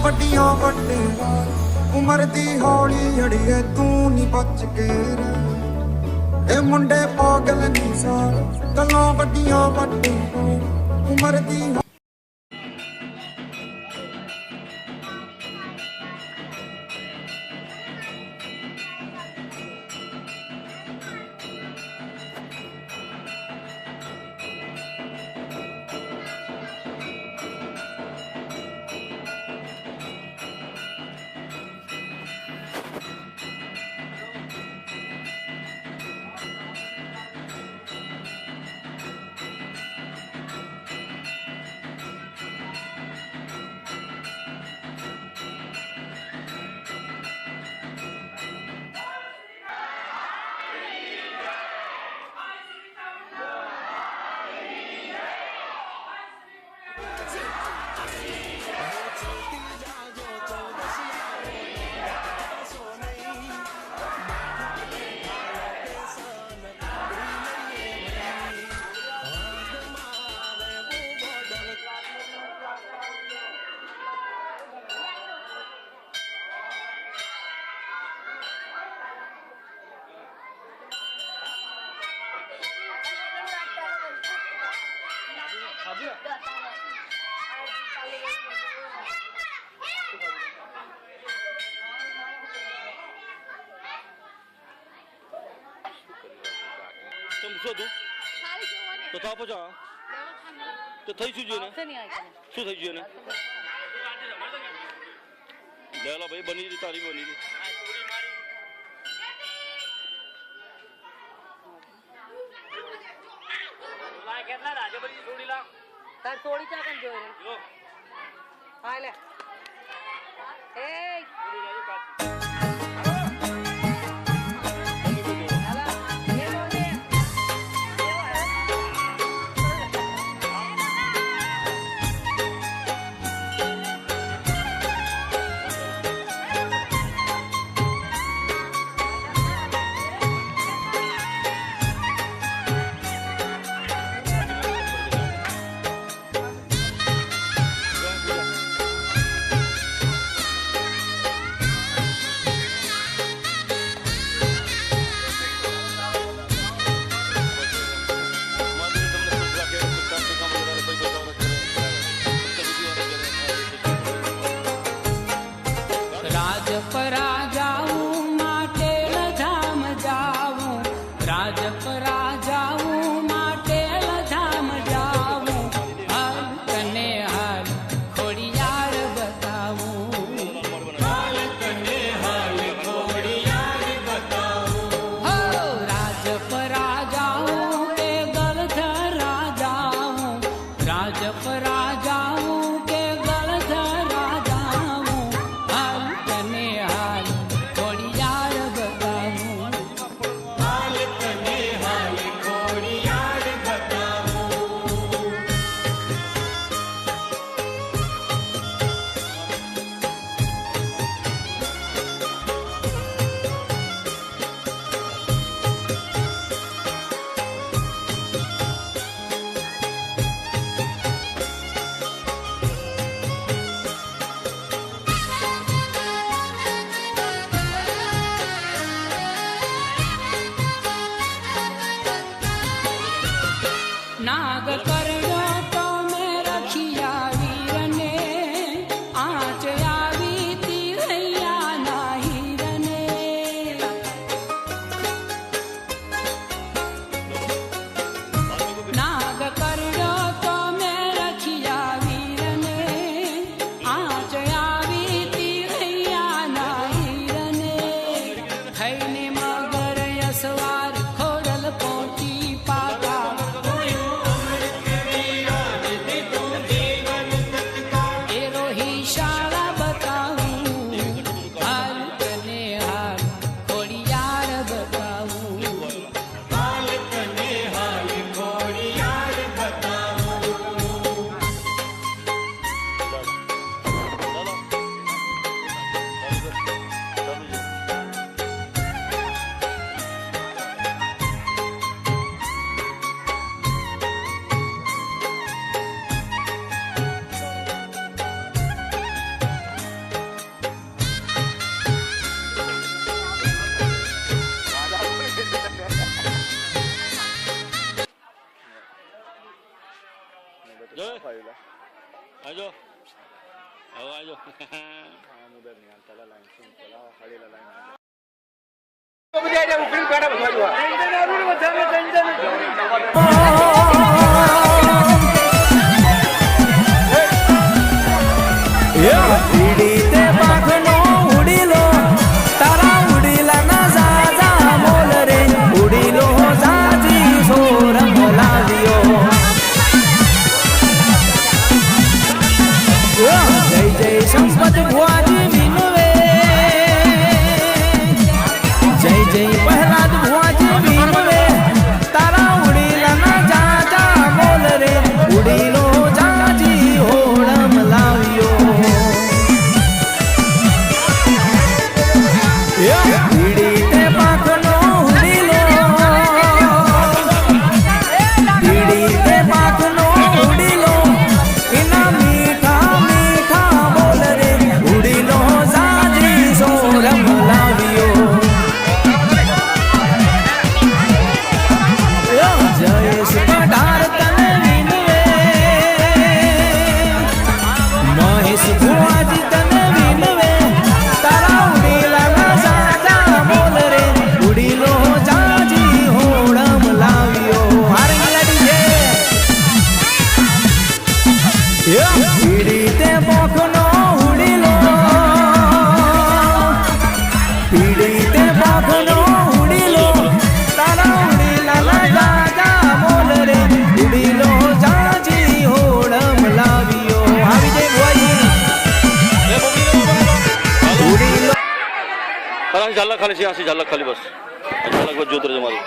ਵੱਡੀਆਂ ਵੱਡੇ ਉਮਰ ਦੀ ਹੌਲੀ ਅੜੀਏ ਤੂੰ ਨੀ ਬਚ ਕੇ ਰਹਿ। ਇਹ ਮੁੰਡੇ ਪਾਗਲ ਨਹੀਂ ਸਾਰ ਗੱਲਾਂ ਵੱਡੀਆਂ ਵੱਡੇ ਉਮਰ ਦੀ શું તું તો થાપો છો તો થઈ શું જોઈએ ને શું થઈ ગયું ને લેલા ભાઈ બની ગઈ તારી બની ગઈ કેટલા રાજા બની થોડી લાખ તાર થોડી ચા કન જોઈ રે હા લે એ રાજાઉં કે ગળધરા જાઉં હાલ તને હાલ જો ઉડીતે પાખનો ઉડીલો તારા ઉડીલા ના ઝાઝા મોલ રે ઉડીલો ઝાજી સોરમ લાવ્યો જય જય સંપત ભુવાજી વિનવે જય જય પ્રહલાદ ભુવાજી વિનવે તારા ઉડીલા ના ઝાઝા મોલ રે ઉડીલો ઝાજી હોળમ લાવ્યો પીડીતે પાખનો ઉડીલો પીડીતે પાખનો ઉડીલો એના મીઠા મીઠા બોલ રે ઉડીલો સાજી સોરમ લાવ્યો જયેશ પઢાર તને વિનવે મહેશ ભુવાજી તને વિનવે તારા ઉડીલા ના સાજા બોલ રે ઉડીલો જાજી હોળમ લાવ્યો હારી લડી છે પીડીતે પોખનો ઉડીલો પીડીતે પોખનો ઉડીલો તારા ઉડીલા ના સાજા બોલ રે ઉડીલો જાજી હોળમ લાવ્યો આવી જય ભુવાજી ઉડીલો झाला खाली अशी झाला खाली बस झाला जोतर मारी